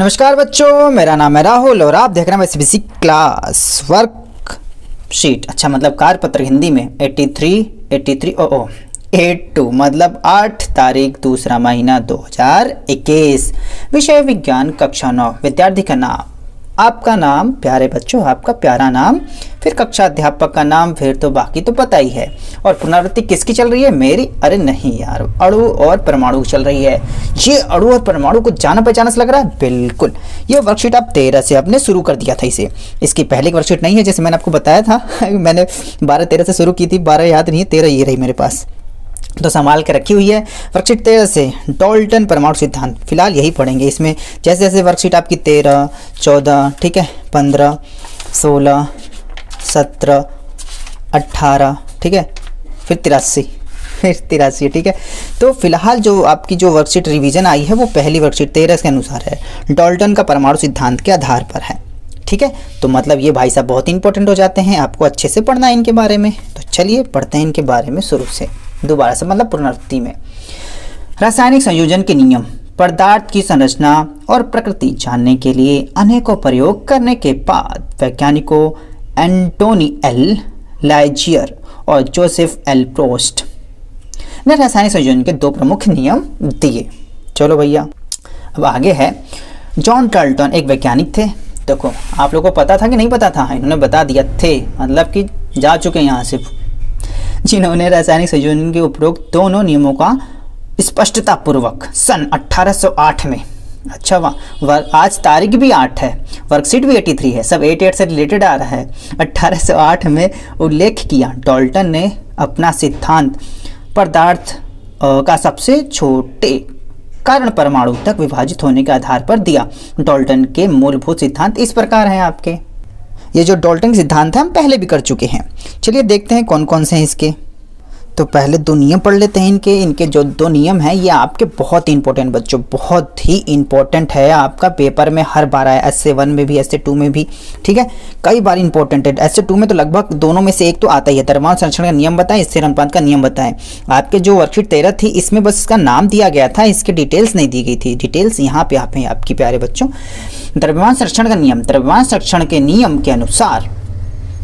नमस्कार बच्चों, मेरा नाम है राहुल और आप देख रहे हैं सीबीएसई क्लास वर्क शीट। अच्छा मतलब कार्यपत्र हिंदी में 82 मतलब 8 तारीख दूसरा महीना 2021। विषय विज्ञान कक्षा 9। विद्यार्थी का नाम, आपका नाम प्यारे बच्चों, आपका प्यारा नाम, फिर कक्षा अध्यापक का नाम, फिर तो बाकी तो पता ही है। और पुनरावृत्ति किसकी चल रही है? मेरी? अरे नहीं यार, अणु और परमाणु चल रही है। ये अणु और परमाणु को जाना पहचाना से लग रहा है? बिल्कुल। ये वर्कशीट आप 13 से आपने शुरू कर दिया था इसे। इसकी पहले की वर्कशीट नहीं है, जैसे मैंने आपको बताया था मैंने 12-13 से शुरू की थी, 12 याद नहीं है, 13 ये रही मेरे पास, तो संभाल के रखी हुई है। वर्कशीट 13 से डाल्टन परमाणु सिद्धांत, फिलहाल यही पढ़ेंगे इसमें। जैसे जैसे वर्कशीट आपकी 13, 14, ठीक है, 15, 16, 17, 18, ठीक है, फिर 83, ठीक है। तो फिलहाल जो आपकी जो वर्कशीट रिवीजन आई है वो पहली वर्कशीट 13 के अनुसार है, डाल्टन का परमाणु सिद्धांत के आधार पर है, ठीक है। तो मतलब ये भाई साहब बहुत इंपॉर्टेंट हो जाते हैं, आपको अच्छे से पढ़ना है इनके बारे में। तो चलिए पढ़ते हैं इनके बारे में शुरू से, दोबारा से मतलब पुनरावृत्ति में। रासायनिक संयोजन के नियम, पदार्थ की संरचना और प्रकृति जानने के लिए अनेकों प्रयोग करने के बाद वैज्ञानिकों एंटोनी एल लाइजियर और जोसेफ एल प्रोस्ट ने रासायनिक संयोजन के 2 प्रमुख नियम दिए। चलो भैया, अब आगे है। जॉन डाल्टन एक वैज्ञानिक थे। देखो आप लोगों को पता था कि नहीं पता था? इन्होंने बता दिया थे, मतलब कि जा चुके हैं यहाँ से, जिन्होंने रासायनिक संयोजन के उपरोक्त दोनों नियमों का स्पष्टता पूर्वक सन 1808 में, अच्छा वाह, आज तारीख भी 8 है, वर्कशीट भी 83 है, सब 88 से रिलेटेड आ रहा है। 1808 में उल्लेख किया। डाल्टन ने अपना सिद्धांत पदार्थ का सबसे छोटे कारण परमाणु तक विभाजित होने के आधार पर दिया। डाल्टन के मूलभूत सिद्धांत इस प्रकार हैं आपके। ये जो डाल्टन के सिद्धांत है हम पहले भी कर चुके हैं। चलिए देखते हैं कौन कौन से हैं इसके। तो पहले 2 नियम पढ़ लेते हैं इनके जो 2 नियम हैं ये आपके बहुत इंपॉर्टेंट बच्चों, बहुत ही इंपॉर्टेंट है। आपका पेपर में हर बार आया, essay 1 में भी, essay 2 में भी, ठीक है, कई बार इंपॉर्टेंट है। essay 2 में तो लगभग दोनों में से एक तो आता ही है। द्रव्यमान संरक्षण का नियम बताएं, स्थिर अनुपात का नियम बताएं। आपके जो वर्कशीट 13 थी इसमें बस इसका नाम दिया गया था, इसकी डिटेल्स नहीं दी गई थी। डिटेल्स यहाँ पे आप हैं आपकी प्यारे बच्चों। द्रव्यमान संरक्षण का नियम, द्रव्यमान संरक्षण के नियम के अनुसार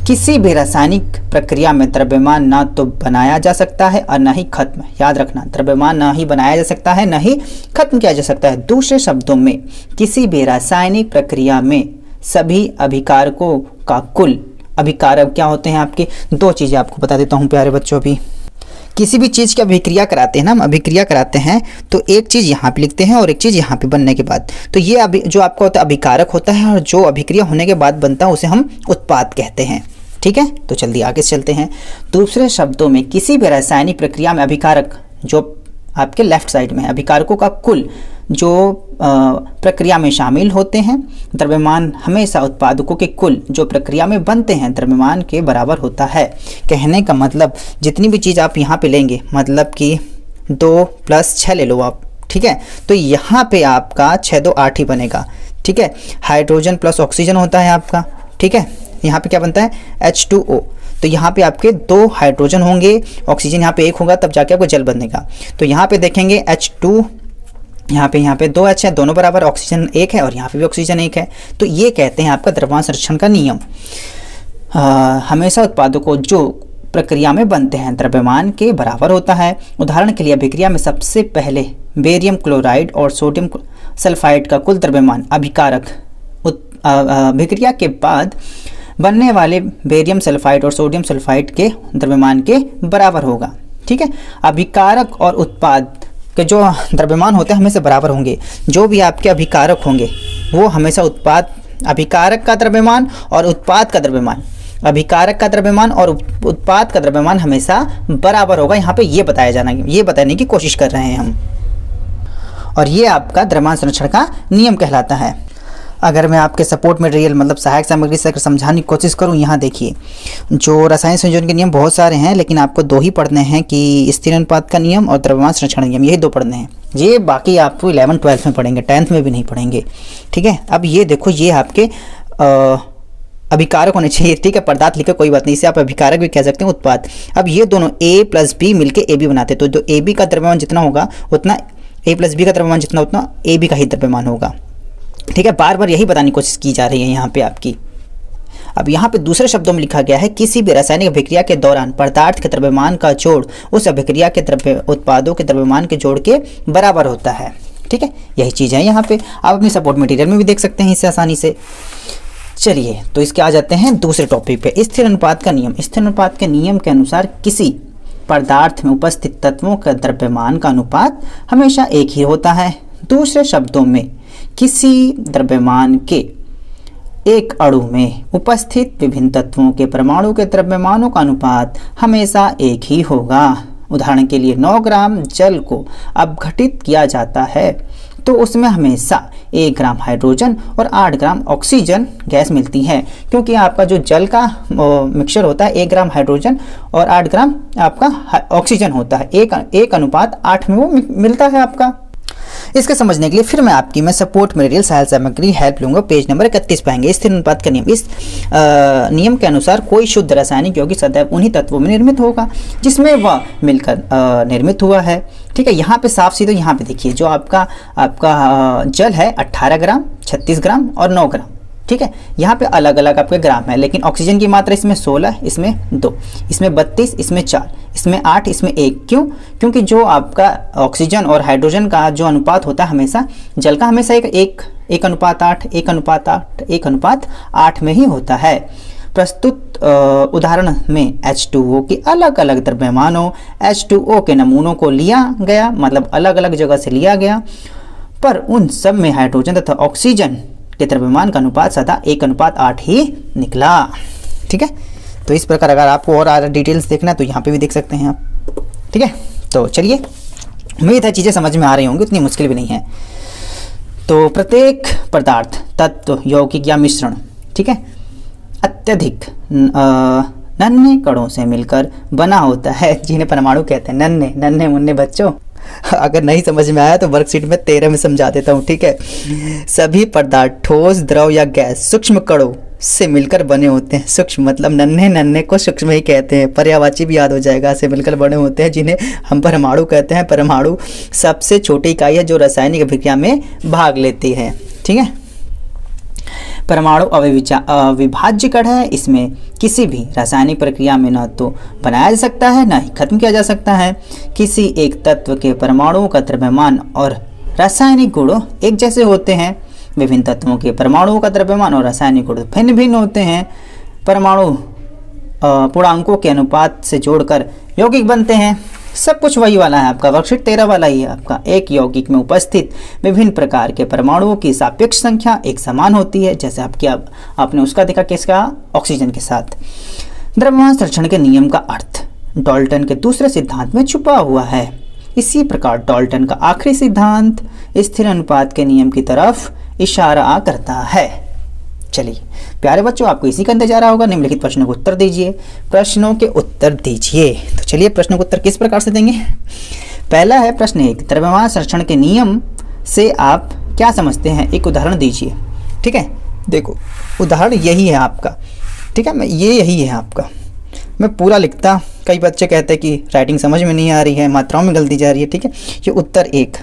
किसी भी रासायनिक प्रक्रिया में द्रव्यमान ना तो बनाया जा सकता है और ना ही खत्म, याद रखना, द्रव्यमान ना ही बनाया जा सकता है ना ही खत्म किया जा सकता है। दूसरे शब्दों में किसी भी रासायनिक प्रक्रिया में सभी अभिकारकों का कुल, अभिकारक क्या होते हैं आपके? 2 चीज़ें आपको बता देता हूँ प्यारे बच्चों। अभी किसी भी चीज़ की अभिक्रिया कराते हैं ना, हम अभिक्रिया कराते हैं तो एक चीज़ यहाँ पे लिखते हैं और एक चीज़ यहाँ पे बनने के बाद, तो ये जो आपका होता है अभिकारक होता है, और जो अभिक्रिया होने के बाद बनता है उसे हम उत्पाद कहते हैं, ठीक है। तो जल्दी आगे चलते हैं। दूसरे शब्दों में किसी भी रासायनिक प्रक्रिया में अभिकारक जो आपके लेफ्ट साइड में है, अभिकारकों का कुल जो प्रक्रिया में शामिल होते हैं, द्रव्यमान हमेशा उत्पादकों के कुल जो प्रक्रिया में बनते हैं द्रव्यमान के बराबर होता है। कहने का मतलब जितनी भी चीज़ आप यहाँ पे लेंगे, मतलब कि 2 + 6 ले लो आप, ठीक है, तो यहाँ पे आपका 6 2 8 ही बनेगा, ठीक है। हाइड्रोजन प्लस ऑक्सीजन होता है आपका, ठीक है। यहाँ पे क्या बनता है? H2O। तो यहाँ पे आपके 2 हाइड्रोजन होंगे, ऑक्सीजन यहाँ पे 1 होगा, तब जाके आपको जल बनेगा। तो यहाँ पे देखेंगे H2, यहाँ पे 2 H है, दोनों बराबर, ऑक्सीजन 1 है और यहाँ पे भी ऑक्सीजन 1 है। तो ये कहते हैं आपका द्रव्यमान संरक्षण का नियम। हमेशा उत्पादों को जो प्रक्रिया में बनते हैं द्रव्यमान के बराबर होता है। उदाहरण के लिए अभिक्रिया में सबसे पहले बेरियम क्लोराइड और सोडियम सल्फाइड का कुल द्रव्यमान अभिकारक अभिक्रिया के बाद बनने वाले बेरियम सल्फाइड और सोडियम सल्फाइड के द्रव्यमान के बराबर होगा, ठीक है। अभिकारक और उत्पाद के जो द्रव्यमान होते हैं हमेशा बराबर होंगे। जो भी आपके अभिकारक होंगे वो हमेशा अभिकारक का द्रव्यमान और उत्पाद का द्रव्यमान, अभिकारक का द्रव्यमान और उत्पाद का द्रव्यमान हमेशा बराबर होगा। यहाँ पे ये बताने की कोशिश कर रहे हैं हम, और ये आपका द्रव्यमान संरक्षण का नियम कहलाता है। अगर मैं आपके सपोर्ट मटेरियल मतलब सहायक सामग्री से अगर समझाने की कोशिश करूं, यहाँ देखिए, जो रासायनिक संयोजन के नियम बहुत सारे हैं, लेकिन आपको 2 ही पढ़ने हैं कि स्थिर अनुपात का नियम और द्रव्यमान संरक्षण नियम, यही 2 पढ़ने हैं। ये बाकी आपको 11-12 में पढ़ेंगे, 10th में भी नहीं पढ़ेंगे, ठीक है। अब ये देखो, ये आपके अभिकारक होने चाहिए, ठीक है, पदार्थ लिखे कोई बात नहीं, इसे आप अभिकारक भी कह सकते हैं, उत्पाद। अब ये दोनों A + B मिलके AB बनाते हैं, तो जो AB का द्रव्यमान जितना होगा उतना A + B का द्रव्यमान जितना उतना AB का ही द्रव्यमान होगा। ठीक है, बार बार यही बताने की कोशिश की जा रही है यहाँ पे आपकी। अब यहाँ पे दूसरे शब्दों में लिखा गया है, किसी भी रासायनिक अभिक्रिया के दौरान पदार्थ के द्रव्यमान का जोड़ उस अभिक्रिया के द्रव्य उत्पादों के द्रव्यमान के जोड़ के बराबर होता है। ठीक है, यही चीज़ है यहाँ पे। आप अपनी सपोर्ट मटेरियल में भी देख सकते हैं इसे आसानी से। चलिए तो इसके आ जाते हैं दूसरे टॉपिक पे, स्थिर अनुपात का नियम। स्थिर अनुपात के नियम के अनुसार किसी पदार्थ में उपस्थित तत्वों का द्रव्यमान का अनुपात हमेशा एक ही होता है। दूसरे शब्दों में, किसी द्रव्यमान के एक अणु में उपस्थित विभिन्न तत्वों के परमाणु के द्रव्यमानों का अनुपात हमेशा एक ही होगा। उदाहरण के लिए 9 ग्राम जल को अपघटित किया जाता है तो उसमें हमेशा 1 ग्राम हाइड्रोजन और 8 ग्राम ऑक्सीजन गैस मिलती है, क्योंकि आपका जो जल का मिक्सचर होता है 1 ग्राम हाइड्रोजन और 8 ग्राम आपका ऑक्सीजन होता है, एक अनुपात 8 में वो मिलता है आपका। इसके समझने के लिए फिर मैं सपोर्ट मटेरियल सहायक सामग्री हेल्प लूंगा। पेज नंबर 31 पाएंगे, स्थिर अनुपात का नियम। इस नियम के अनुसार कोई शुद्ध रासायनिक यौगिक सदैव उन्हीं तत्वों में निर्मित होगा जिसमें वह मिलकर निर्मित हुआ है। ठीक है, यहाँ पे साफ सीधे यहाँ पे देखिए, जो आपका जल है 18 ग्राम, 36 ग्राम और 9 ग्राम। ठीक है, यहाँ पे अलग अलग आपके ग्राम है, लेकिन ऑक्सीजन की मात्रा इसमें 16, इसमें 2, इसमें 32, इसमें 4, इसमें 8, इसमें 1। क्यों? क्योंकि जो आपका ऑक्सीजन और हाइड्रोजन का जो अनुपात होता है हमेशा, जल का हमेशा एक अनुपात 8, 1 अनुपात 8, 1 अनुपात 8 में ही होता है। प्रस्तुत उदाहरण में H2O के अलग अलग द्रव्यमानों H2O के नमूनों को लिया गया, मतलब अलग अलग जगह से लिया गया, पर उन सब में हाइड्रोजन तथा ऑक्सीजन के द्रव्यमान का अनुपात सदा 1 अनुपात 8 ही निकला। ठीक है, तो इस प्रकार अगर आपको और डिटेल्स देखना है तो यहाँ पे भी देख सकते हैं आप। ठीक है, तो चलिए, उम्मीद है चीज़ें समझ में आ रही होंगी, उतनी मुश्किल भी नहीं है। तो प्रत्येक पदार्थ, तत्व, यौगिक या मिश्रण, ठीक है, अत्यधिक नन्हे कणों से मिलकर बना होता है, जिन्हें परमाणु कहते हैं। नन्हे मुन्ने बच्चों, अगर नहीं समझ में आया तो वर्कशीट में 13 में समझा देता हूँ। ठीक है, सभी पदार्थ ठोस, द्रव या गैस सूक्ष्म कणों से मिलकर बने होते हैं। सूक्ष्म मतलब नन्हे को सूक्ष्म ही कहते हैं, पर्यायवाची भी याद हो जाएगा, से मिलकर बने होते हैं, जिन्हें हम परमाणु कहते हैं। परमाणु सबसे छोटी इकाई है जो रासायनिक अभिक्रिया में भाग लेती है। ठीक है, परमाणु अविभाज्य कण है। इसमें किसी भी रासायनिक प्रक्रिया में न तो बनाया जा सकता है न ही खत्म किया जा सकता है। किसी एक तत्व के परमाणुओं का द्रव्यमान और रासायनिक गुण एक जैसे होते हैं। विभिन्न तत्वों के परमाणुओं का द्रव्यमान और रासायनिक गुण भिन्न भिन्न होते हैं। परमाणु पूर्णांकों के अनुपात से जोड़कर यौगिक बनते हैं। सब कुछ वही वाला है आपका, वर्कशीट 13 वाला ही है आपका। एक यौगिक में उपस्थित विभिन्न प्रकार के परमाणुओं की सापेक्ष संख्या एक समान होती है, जैसे आपने उसका देखा किसका, ऑक्सीजन के साथ। द्रव्यमान संरक्षण के नियम का अर्थ डाल्टन के दूसरे सिद्धांत में छुपा हुआ है। इसी प्रकार डाल्टन का आखिरी सिद्धांत स्थिर अनुपात के नियम की तरफ इशारा करता है। चलिए प्यारे बच्चों, आपको इसी का इंतजार होगा। निम्नलिखित प्रश्नों के उत्तर दीजिए। प्रश्नों के उत्तर दीजिए। तो चलिए प्रश्नों के उत्तर किस प्रकार से देंगे। पहला है प्रश्न 1, द्रव्यमान संरक्षण के नियम से आप क्या समझते हैं, एक उदाहरण दीजिए। ठीक है, देखो उदाहरण यही है आपका। ठीक है, यही है आपका। मैं पूरा लिखता, कई बच्चे कहते हैं कि राइटिंग समझ में नहीं आ रही है, मात्राओं में गलती जा रही है। ठीक है, ये उत्तर 1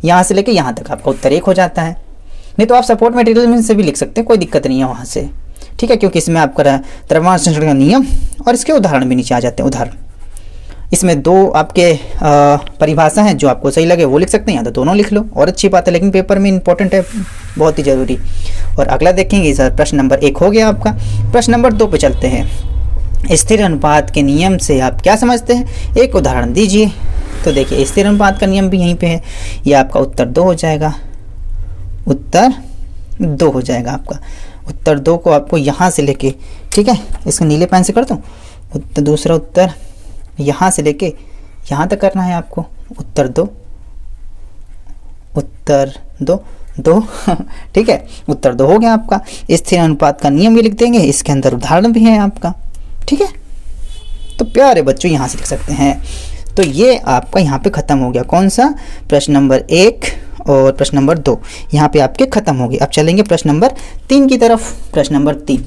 यहाँ से लेके यहाँ तक आपका उत्तर 1 हो जाता है। नहीं तो आप सपोर्ट मटेरियल में से भी लिख सकते हैं, कोई दिक्कत नहीं है वहाँ से। ठीक है, क्योंकि इसमें आपका द्रव्यमान संरक्षण का नियम और इसके उदाहरण भी नीचे आ जाते हैं। उदाहरण इसमें 2 आपके परिभाषा हैं, जो आपको सही लगे वो लिख सकते हैं, या तो दोनों लिख लो और अच्छी बात है, लेकिन पेपर में इंपॉर्टेंट है, बहुत ही ज़रूरी। और अगला देखेंगे सर, प्रश्न नंबर 1 हो गया आपका। प्रश्न नंबर 2 पे चलते हैं। स्थिर अनुपात के नियम से आप क्या समझते हैं, एक उदाहरण दीजिए। तो देखिए स्थिर अनुपात का नियम भी यहीं पे है, ये आपका उत्तर 2 हो जाएगा। उत्तर 2 हो जाएगा आपका। उत्तर 2 को आपको यहाँ से लेके, ठीक है, इसको नीले पेन से कर दूँ। दूसरा उत्तर यहाँ से लेके यहाँ तक करना है आपको। उत्तर 2 ठीक है, उत्तर 2 हो गया आपका। स्थिर अनुपात का नियम भी लिख देंगे, इसके अंदर उदाहरण भी है आपका। ठीक है, तो प्यारे बच्चों यहाँ से लिख सकते हैं। तो ये आपका यहाँ पे ख़त्म हो गया। कौन सा, प्रश्न नंबर 1 और प्रश्न नंबर 2 यहाँ पे आपके ख़त्म हो गए। अब चलेंगे प्रश्न नंबर 3 की तरफ। प्रश्न नंबर 3,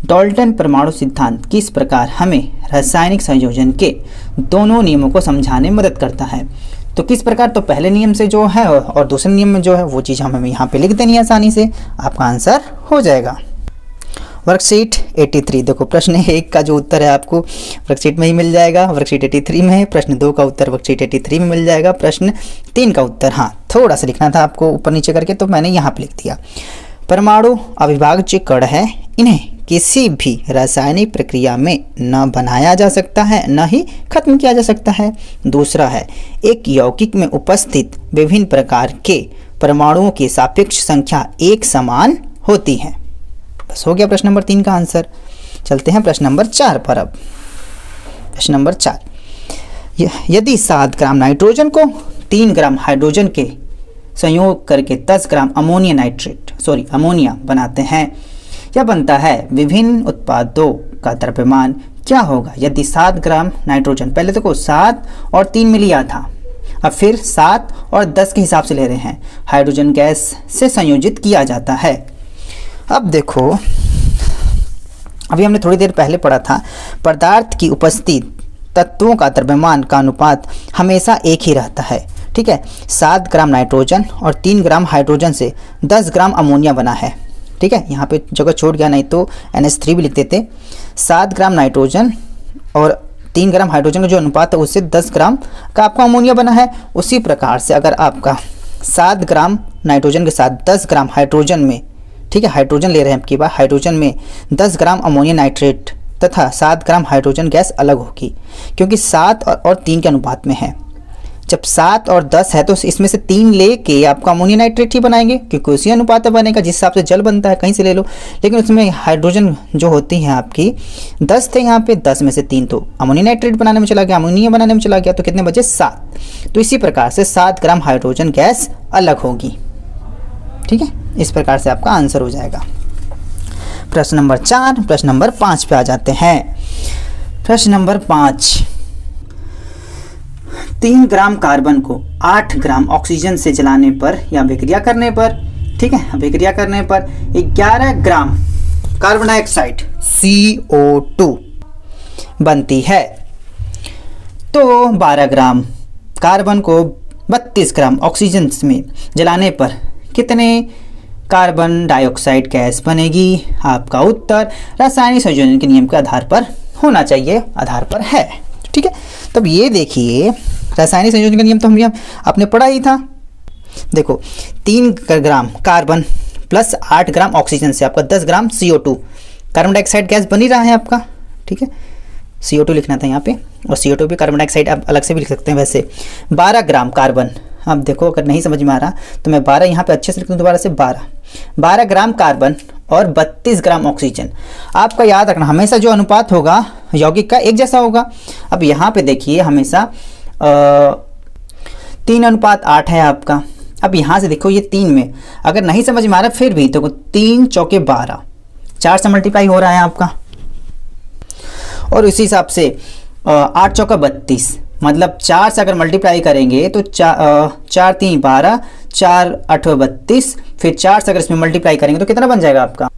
डाल्टन परमाणु सिद्धांत किस प्रकार हमें रासायनिक संयोजन के दोनों नियमों को समझाने में मदद करता है। तो किस प्रकार, तो पहले नियम से जो है और दूसरे नियम में जो है वो चीज़ हमें यहाँ पे लिख देनी है आसानी से, आपका आंसर हो जाएगा। वर्कशीट 83, देखो प्रश्न 1 का जो उत्तर है आपको वर्कशीट में ही मिल जाएगा, वर्कशीट 83 में है। प्रश्न 2 का उत्तर वर्कशीट 83 में मिल जाएगा। प्रश्न 3 का उत्तर, हाँ थोड़ा सा लिखना था आपको ऊपर नीचे करके, तो मैंने यहाँ पे लिख दिया। परमाणु अविभाज्य कण है, इन्हें किसी भी रासायनिक प्रक्रिया में न बनाया जा सकता है न ही खत्म किया जा सकता है। दूसरा है, एक यौगिक में उपस्थित विभिन्न प्रकार के परमाणुओं की सापेक्ष संख्या एक समान होती है। बस हो गया प्रश्न नंबर 3 का आंसर। चलते हैं प्रश्न नंबर 4 पर। अब प्रश्न नंबर 4, यदि 7 ग्राम नाइट्रोजन को 3 ग्राम हाइड्रोजन के संयोग करके 10 ग्राम अमोनिया बनाते हैं, यह बनता है विभिन्न उत्पादों का द्रव्यमान क्या होगा यदि 7 ग्राम नाइट्रोजन, पहले देखो 7 और 3 में लिया था, अब फिर 7 और 10 के हिसाब से ले रहे हैं, हाइड्रोजन गैस से संयोजित किया जाता है। अब देखो, अभी हमने थोड़ी देर पहले पढ़ा था, पदार्थ की उपस्थित तत्वों का द्रव्यमान का अनुपात हमेशा एक ही रहता है। ठीक है, 7 ग्राम नाइट्रोजन और 3 ग्राम हाइड्रोजन से 10 ग्राम अमोनिया बना है। ठीक है, यहाँ पे जगह छोड़ गया, नहीं तो NH3 भी लिख देते। 7 ग्राम नाइट्रोजन और 3 ग्राम हाइड्रोजन का जो अनुपात है उससे 10 ग्राम का आपका अमोनिया बना है। उसी प्रकार से अगर आपका 7 ग्राम नाइट्रोजन के साथ 10 ग्राम हाइड्रोजन में, ठीक है हाइड्रोजन ले रहे हैं आपकी बात, हाइड्रोजन में 10 ग्राम अमोनिया नाइट्रेट तथा 7 ग्राम हाइड्रोजन गैस अलग होगी, क्योंकि 7 और 3 के अनुपात में है। जब 7 और 10 है तो इसमें से 3 लेके आपका अमोनिया नाइट्रेट ही बनाएंगे, क्योंकि उसी अनुपात में बनेगा जिस हिसाब से जल बनता है, कहीं से ले लो। लेकिन उसमें हाइड्रोजन जो होती हैं आपकी 10 थे, यहाँ पे 10 में से 3 तो अमोनिया नाइट्रेट बनाने में चला गया, अमोनिया बनाने में चला गया, तो कितने बचे 7। तो इसी प्रकार से 7 ग्राम हाइड्रोजन गैस अलग होगी। ठीक है, इस प्रकार से आपका आंसर हो जाएगा। प्रश्न नंबर 4, प्रश्न नंबर 5 पे आ जाते हैं। प्रश्न नंबर 5, 3 ग्राम कार्बन को 8 ग्राम ऑक्सीजन से जलाने पर या अभिक्रिया करने पर, ठीक है अभिक्रिया करने पर 11 ग्राम कार्बन डाइऑक्साइड CO2 बनती है, तो 12 ग्राम कार्बन को 32 ग्राम ऑक्सीजन में जलाने पर कितने कार्बन डाइऑक्साइड गैस बनेगी? आपका उत्तर रासायनिक संयोजन के नियम के आधार पर होना चाहिए, आधार पर है। ठीक है, तब ये देखिए रासायनिक संयोजन का नियम तो हम आपने पढ़ा ही था। देखो 3 gram carbon plus 8 gram oxygen से आपका 10 ग्राम CO2 कार्बन डाइऑक्साइड गैस बन ही रहा है आपका। ठीक है, CO2 लिखना था यहाँ पे, और CO2 भी कार्बन डाइऑक्साइड आप अलग से भी लिख सकते हैं वैसे। 12 ग्राम कार्बन, अब देखो अगर नहीं समझ में आ रहा तो मैं 12 यहाँ पे अच्छे से लिख दूँ दोबारा से, 12 ग्राम कार्बन और 32 ग्राम ऑक्सीजन। आपका याद रखना हमेशा जो अनुपात होगा यौगिक का एक जैसा होगा। अब यहाँ पे देखिए हमेशा 3:8 है आपका। अब यहाँ से देखो ये 3 में अगर नहीं समझ में आ रहा फिर भी तो 3 चौके 12, 4 से मल्टीप्लाई हो रहा है आपका, और इसी हिसाब से 8 चौका 32, मतलब 4 से अगर मल्टीप्लाई करेंगे तो 4 3 12, 4 8 32, फिर 4 से अगर इसमें मल्टीप्लाई करेंगे तो कितना बन जाएगा आपका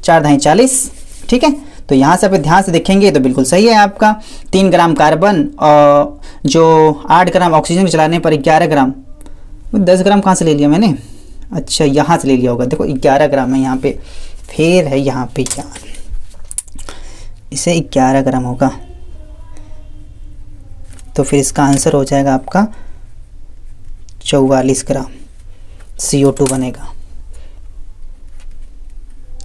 4 दाएं 40। ठीक है, तो यहाँ से आप ध्यान से देखेंगे तो बिल्कुल सही है आपका। 3 ग्राम कार्बन और जो 8 ग्राम ऑक्सीजन चलाने पर 11 ग्राम, 10 ग्राम कहाँ से ले लिया मैंने, अच्छा यहाँ से ले लिया होगा। देखो 11 ग्राम है यहाँ पे, फिर है यहाँ पे यार, इसे 11 ग्राम होगा, तो फिर इसका आंसर हो जाएगा आपका 44 ग्राम CO2 बनेगा।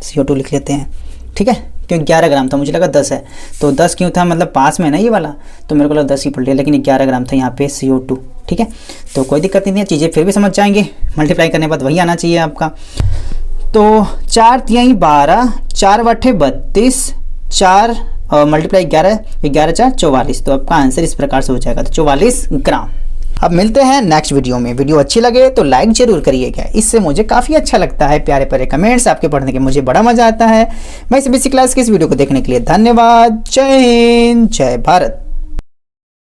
CO2 लिख लेते हैं। ठीक है, क्योंकि 11 ग्राम था, मुझे लगा 10 है, तो 10 क्यों था, मतलब पास में है ना ये वाला, तो मेरे को लगा 10 ही पड़ लिया, लेकिन 11 ग्राम था यहाँ पे CO2। ठीक है, तो कोई दिक्कत नहीं है, चीज़ें फिर भी समझ जाएंगे, मल्टीप्लाई करने के बाद वही आना चाहिए आपका। तो 4 3 12, 4 8 32, 4 मल्टीप्लाई 11, 11 4 44, तो आपका आंसर इस प्रकार से हो जाएगा, तो 44 ग्राम। अब मिलते हैं नेक्स्ट वीडियो में। वीडियो अच्छी लगे तो लाइक जरूर करिएगा, इससे मुझे काफ़ी अच्छा लगता है। प्यारे प्यारे कमेंट्स आपके पढ़ने के मुझे बड़ा मजा आता है। मैं इस बेसिक क्लास की इस वीडियो को देखने के लिए धन्यवाद। जय हिंद, जय भारत।